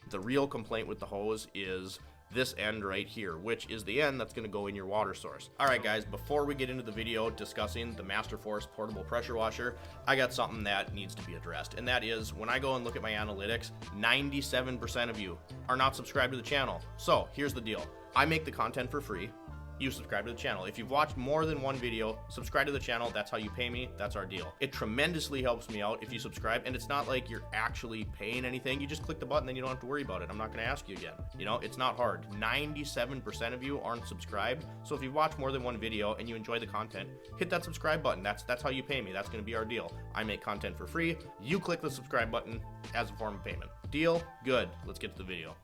The real complaint with the hose is this end right here, which is the end that's going to go in your water source. All right, guys, before we get into the video discussing the Masterforce portable pressure washer, I got something that needs to be addressed, and that is when I go and look at my analytics, 97% of you are not subscribed to the channel. So here's the deal. I make the content for free. You subscribe to the channel. If you've watched more than one video, subscribe to the channel. That's how you pay me. That's our deal. It tremendously helps me out if you subscribe, and it's not like you're actually paying anything. You just click the button, then you don't have to worry about it. I'm not going to ask you again. You know, it's not hard. 97% of you aren't subscribed. So if you've watched more than one video and you enjoy the content, hit that subscribe button. That's how you pay me. That's going to be our deal. I make content for free. You click the subscribe button as a form of payment. Deal? Good. Let's get to the video.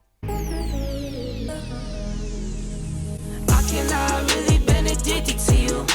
I've really been addicted to you.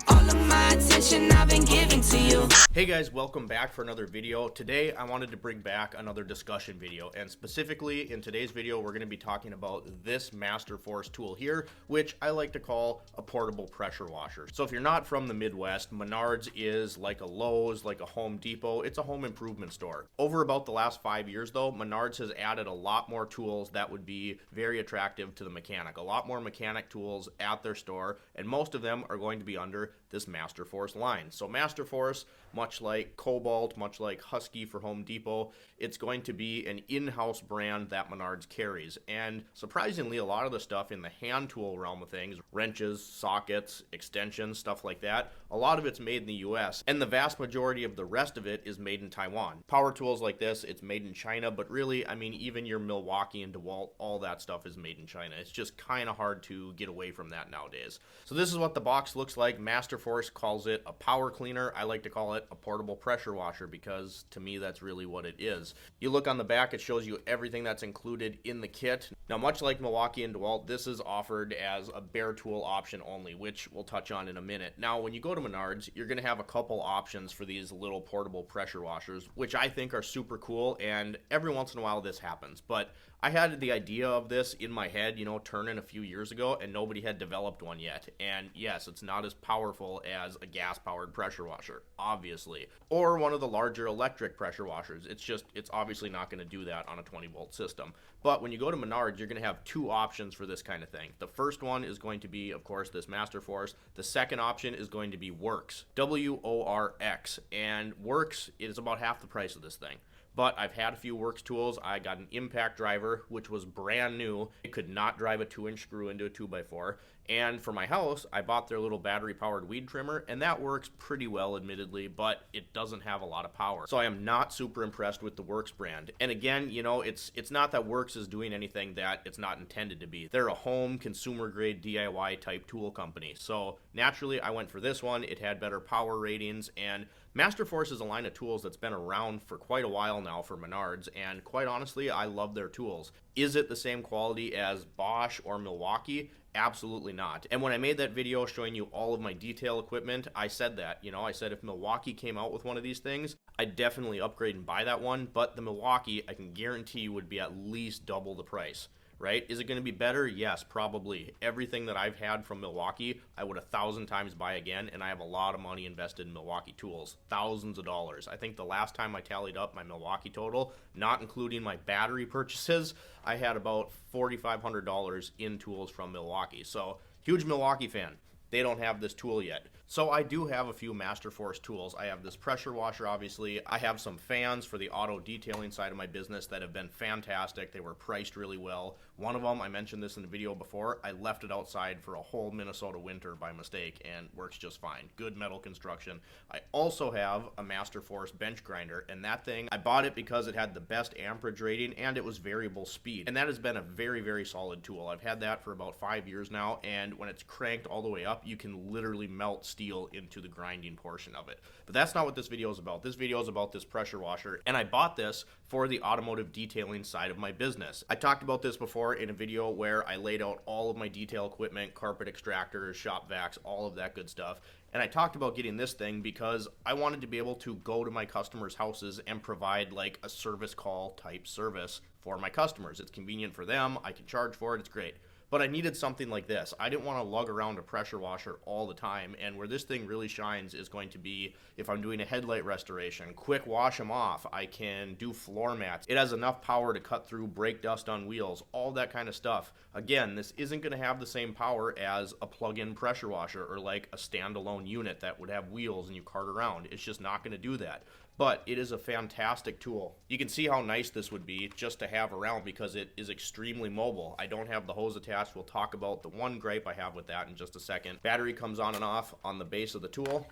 All of my attention I've been giving to you. Hey guys, welcome back for another video. Today I wanted to bring back another discussion video, and specifically in today's video we're going to be talking about this Masterforce tool here, which I like to call a portable pressure washer. So if you're not from the Midwest, Menards is like a Lowe's, like a Home Depot. It's a home improvement store. Over about the last 5 years though, Menards has added a lot more tools that would be very attractive to the mechanic. A lot more mechanic tools at their store, and most of them are going to be under this Masterforce line. So Masterforce, much like Cobalt, much like Husky for Home Depot, it's going to be an in-house brand that Menards carries. And surprisingly, a lot of the stuff in the hand tool realm of things, wrenches, sockets, extensions, stuff like that, a lot of it's made in the US, and the vast majority of the rest of it is made in Taiwan. Power tools like this, it's made in China, but really, I mean, even your Milwaukee and DeWalt, all that stuff is made in China. It's just kind of hard to get away from that nowadays. So this is what the box looks like. Masterforce calls it a power cleaner. I like to call it a portable pressure washer because to me that's really what it is. You look on the back, it shows you everything that's included in the kit. Now, much like Milwaukee and DeWalt, this is offered as a bare tool option only, which we'll touch on in a minute. Now, when you go to Menards, you're going to have a couple options for these little portable pressure washers, which I think are super cool, and every once in a while this happens. But I had the idea of this in my head, turning a few years ago, and nobody had developed one yet. And yes, it's not as powerful as a gas-powered pressure washer, obviously, or one of the larger electric pressure washers. It's obviously not going to do that on a 20-volt system. But when you go to Menards, you're going to have two options for this kind of thing. The first one is going to be, of course, this Masterforce. The second option is going to be Works, W-O-R-X, and Works is about half the price of this thing. But I've had a few Works tools. I got an impact driver, which was brand new. It could not drive a 2-inch screw into a 2x4. And for my house, I bought their little battery-powered weed trimmer, and that works pretty well, admittedly, but it doesn't have a lot of power. So I am not super impressed with the Works brand. And again, it's not that Works is doing anything that it's not intended to be. They're a home, consumer-grade DIY type tool company. So naturally, I went for this one. It had better power ratings, and Masterforce is a line of tools that's been around for quite a while now for Menards, and quite honestly, I love their tools. Is it the same quality as Bosch or Milwaukee? Absolutely not. And when I made that video showing you all of my detail equipment, I said that, I said if Milwaukee came out with one of these things, I'd definitely upgrade and buy that one, but the Milwaukee, I can guarantee would be at least double the price. Right? Is it going to be better? Yes, probably. Everything that I've had from Milwaukee, I would 1,000 times buy again, and I have a lot of money invested in Milwaukee tools. Thousands of dollars. I think the last time I tallied up my Milwaukee total, not including my battery purchases, I had about $4,500 in tools from Milwaukee. So, huge Milwaukee fan. They don't have this tool yet. So I do have a few Masterforce tools. I have this pressure washer, obviously. I have some fans for the auto detailing side of my business that have been fantastic. They were priced really well. One of them, I mentioned this in the video before, I left it outside for a whole Minnesota winter by mistake and works just fine. Good metal construction. I also have a Masterforce bench grinder, and that thing, I bought it because it had the best amperage rating and it was variable speed. And that has been a very, very solid tool. I've had that for about 5 years now, and when it's cranked all the way up, you can literally melt steel into the grinding portion of it. But that's not what this video is about. This video is about this pressure washer, and I bought this for the automotive detailing side of my business. I talked about this before in a video where I laid out all of my detail equipment, carpet extractors, shop vacs, all of that good stuff. And I talked about getting this thing because I wanted to be able to go to my customers' houses and provide like a service call type service for my customers. It's convenient for them. I can charge for it. It's great. but I needed something like this. I didn't want to lug around a pressure washer all the time, and where this thing really shines is going to be if I'm doing a headlight restoration. Quick wash them off. I can do floor mats. It has enough power to cut through brake dust on wheels, all that kind of stuff. Again, this isn't going to have the same power as a plug-in pressure washer or like a standalone unit that would have wheels and you cart around. It's just not going to do that. But it is a fantastic tool. You can see how nice this would be just to have around because it is extremely mobile. I don't have the hose attached. We'll talk about the one gripe I have with that in just a second. Battery comes on and off on the base of the tool,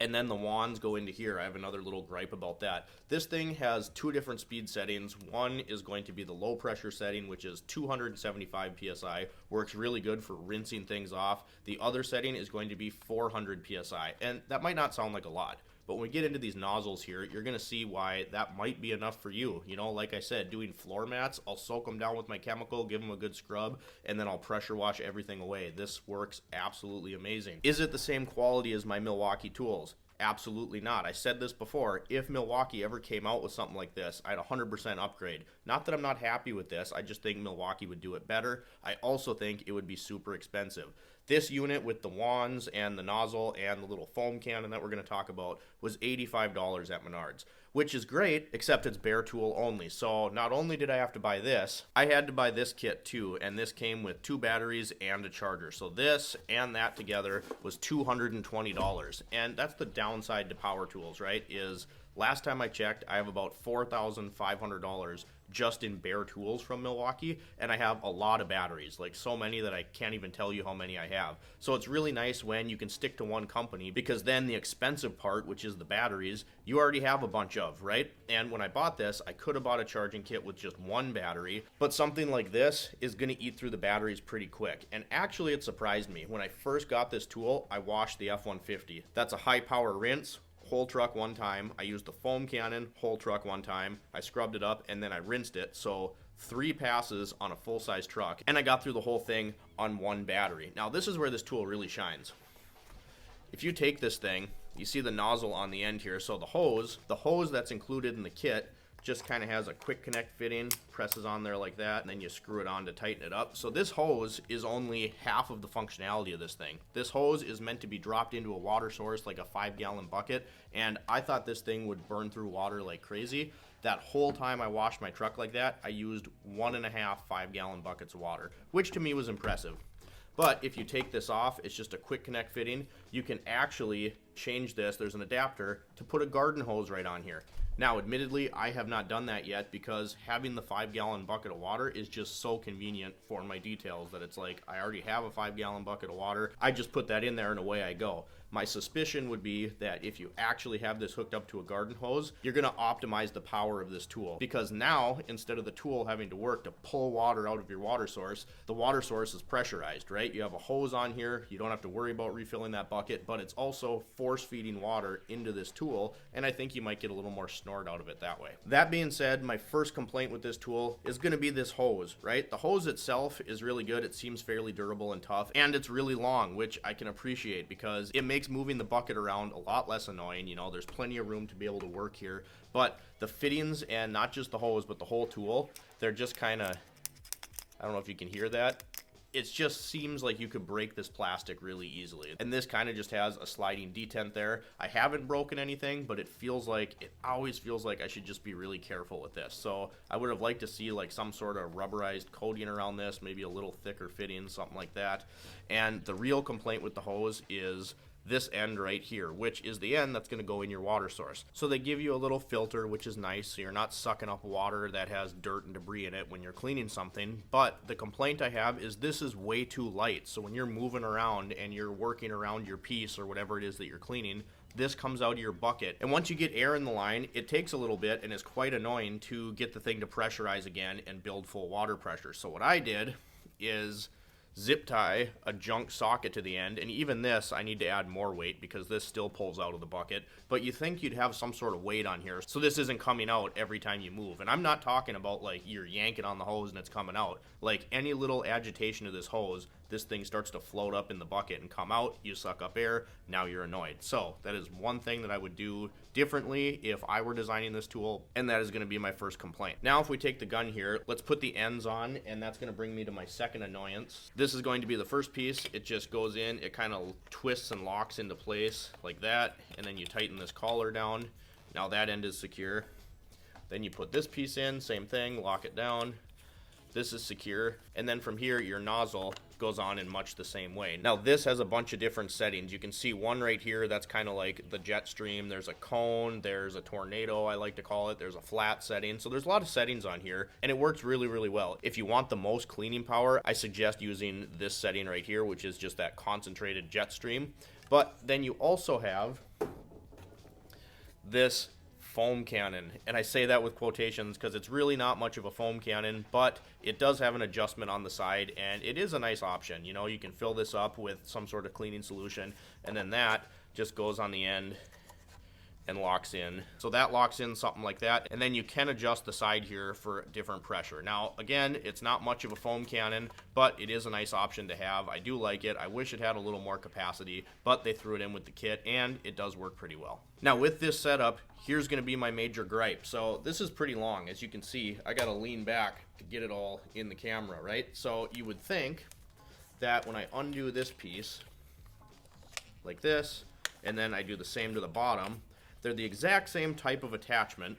and then the wands go into here. I have another little gripe about that. This thing has two different speed settings. One is going to be the low pressure setting, which is 275 psi, works really good for rinsing things off. The other setting is going to be 400 psi, and that might not sound like a lot, but when we get into these nozzles here, you're going to see why that might be enough for you. You know, like I said, doing floor mats, I'll soak them down with my chemical, give them a good scrub, and then I'll pressure wash everything away. This works absolutely amazing. Is it the same quality as my Milwaukee tools? Absolutely not. I said this before. If Milwaukee ever came out with something like this, I'd 100% upgrade. Not that I'm not happy with this. I just think Milwaukee would do it better. I also think it would be super expensive. This unit with the wands and the nozzle and the little foam cannon that we're going to talk about was $85 at Menards, which is great, except it's bare tool only. So not only did I have to buy this, I had to buy this kit too, and this came with 2 batteries and a charger. So this and that together was $220, and that's the downside to power tools, right? Is last time I checked, I have about $4,500 just in bare tools from Milwaukee, and I have a lot of batteries, like so many that I can't even tell you how many I have. So it's really nice when you can stick to one company, because then the expensive part, which is the batteries, you already have a bunch of, right? And when I bought this, I could have bought a charging kit with just one battery, but something like this is going to eat through the batteries pretty quick. And actually it surprised me. When I first got this tool, I washed the F-150. That's a high power rinse. Whole truck one time. I used the foam cannon, whole truck one time. I scrubbed it up and then I rinsed it. So 3 passes on a full-size truck, and I got through the whole thing on one battery. Now this is where this tool really shines. If you take this thing, you see the nozzle on the end here. So the hose that's included in the kit just kind of has a quick connect fitting, presses on there like that, and then you screw it on to tighten it up. So this hose is only half of the functionality of this thing. This hose is meant to be dropped into a water source like a 5-gallon bucket, and I thought this thing would burn through water like crazy. That whole time I washed my truck like that, I used 1.5 5-gallon buckets of water, which to me was impressive. But if you take this off, it's just a quick connect fitting. You can actually change this. There's an adapter to put a garden hose right on here. Now, admittedly, I have not done that yet because having the 5-gallon bucket of water is just so convenient for my details that it's like I already have a 5-gallon bucket of water. I just put that in there and away I go. My suspicion would be that if you actually have this hooked up to a garden hose, you're going to optimize the power of this tool, because now instead of the tool having to work to pull water out of your water source, the water source is pressurized, right? You have a hose on here. You don't have to worry about refilling that bucket, but it's also force feeding water into this tool, and I think you might get a little more snort out of it that way. That being said, my first complaint with this tool is going to be this hose, right? The hose itself is really good. It seems fairly durable and tough, and it's really long, which I can appreciate because it makes moving the bucket around a lot less annoying. You know, there's plenty of room to be able to work here, but the fittings, and not just the hose but the whole tool, they're just kind of, I don't know if you can hear that, it just seems like you could break this plastic really easily. And this kind of just has a sliding detent there. I haven't broken anything, but it always feels like I should just be really careful with this. So I would have liked to see like some sort of rubberized coating around this, maybe a little thicker fitting, something like that. And the real complaint with the hose is this end right here, which is the end that's going to go in your water source. So they give you a little filter, which is nice, so you're not sucking up water that has dirt and debris in it when you're cleaning something. But the complaint I have is this is way too light. So when you're moving around and you're working around your piece or whatever it is that you're cleaning, this comes out of your bucket. And once you get air in the line, it takes a little bit and is quite annoying to get the thing to pressurize again and build full water pressure. So what I did is zip tie a junk socket to the end, and even this I need to add more weight because this still pulls out of the bucket, but you think you'd have some sort of weight on here so this isn't coming out every time you move. And I'm not talking about like you're yanking on the hose and it's coming out. Like any little agitation of this hose, this thing starts to float up in the bucket and come out, you suck up air, now you're annoyed. So that is one thing that I would do differently if I were designing this tool, and that is going to be my first complaint. Now if we take the gun here, let's put the ends on, and that's going to bring me to my second annoyance. This is going to be the first piece. It just goes in, it kind of twists and locks into place like that, and then you tighten this collar down. Now that end is secure. Then you put this piece in, same thing, lock it down. This is secure, and then from here your nozzle goes on in much the same way. Now this has a bunch of different settings. You can see one right here that's kind of like the jet stream. There's a cone, there's a tornado, I like to call it. There's a flat setting. So there's a lot of settings on here, and it works really, really well. If you want the most cleaning power, I suggest using this setting right here, which is just that concentrated jet stream. But then you also have this foam cannon, and I say that with quotations because it's really not much of a foam cannon, but it does have an adjustment on the side, and it is a nice option. You know, you can fill this up with some sort of cleaning solution, and then that just goes on the end and locks in. So that locks in something like that, and then you can adjust the side here for different pressure. Now again, it's not much of a foam cannon, but it is a nice option to have. I do like it. I wish it had a little more capacity, but they threw it in with the kit, and it does work pretty well. Now with this setup, here's going to be my major gripe. So this is pretty long. As you can see, I got to lean back to get it all in the camera, right? So you would think that when I undo this piece like this, and then I do the same to the bottom, they're the exact same type of attachment,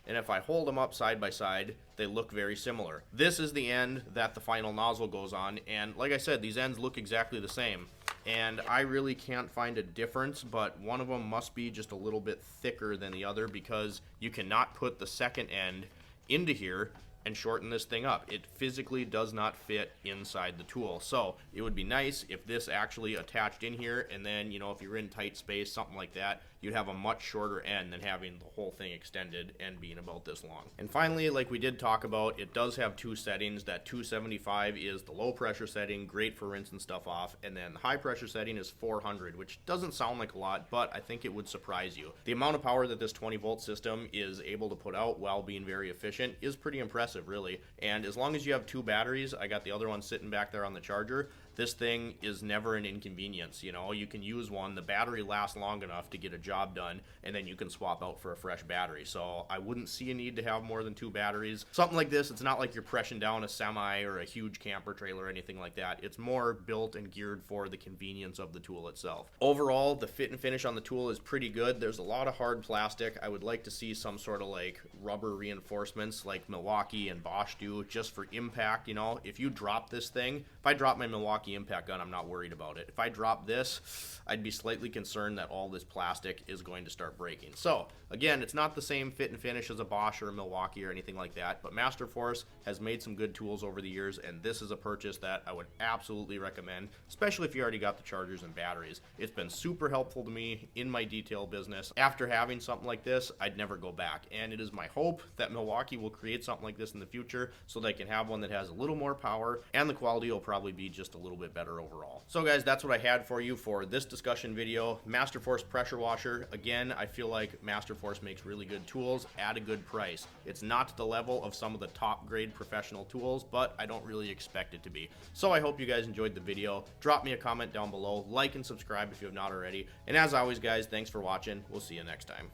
and if I hold them up side by side, they look very similar. This is the end that the final nozzle goes on, and like I said, these ends look exactly the same, and I really can't find a difference, but one of them must be just a little bit thicker than the other, because you cannot put the second end into here and shorten this thing up. It physically does not fit inside the tool. So it would be nice if this actually attached in here, and then, you know, if you're in tight space, something like that, you'd have a much shorter end than having the whole thing extended and being about this long. And finally, like we did talk about, it does have two settings. That 275 is the low pressure setting, great for rinsing stuff off, and then the high pressure setting is 400, which doesn't sound like a lot, but I think it would surprise you. The amount of power that this 20 volt system is able to put out while being very efficient is pretty impressive, really. And as long as you have two batteries, I got the other one sitting back there on the charger, this thing is never an inconvenience. You know, you can use one, the battery lasts long enough to get a job done, and then you can swap out for a fresh battery. So I wouldn't see a need to have more than two batteries. Something like this, it's not like you're pressing down a semi or a huge camper trailer or anything like that. It's more built and geared for the convenience of the tool itself. Overall, the fit and finish on the tool is pretty good. There's a lot of hard plastic. I would like to see some sort of like rubber reinforcements like Milwaukee and Bosch do, just for impact. You know, if you drop this thing, if I drop my Milwaukee impact gun, I'm not worried about it. If I drop this, I'd be slightly concerned that all this plastic is going to start breaking. So again, it's not the same fit and finish as a Bosch or a Milwaukee or anything like that, but Masterforce has made some good tools over the years, and this is a purchase that I would absolutely recommend, especially if you already got the chargers and batteries. It's been super helpful to me in my detail business. After having something like this, I'd never go back, and it is my hope that Milwaukee will create something like this in the future so they can have one that has a little more power, and the quality will probably be just a little bit better overall. So guys, that's what I had for you for this discussion video. Masterforce pressure washer. Again, I feel like Masterforce makes really good tools at a good price. It's not to the level of some of the top grade professional tools, but I don't really expect it to be. So I hope you guys enjoyed the video. Drop me a comment down below, like and subscribe if you have not already. And as always guys, thanks for watching. We'll see you next time.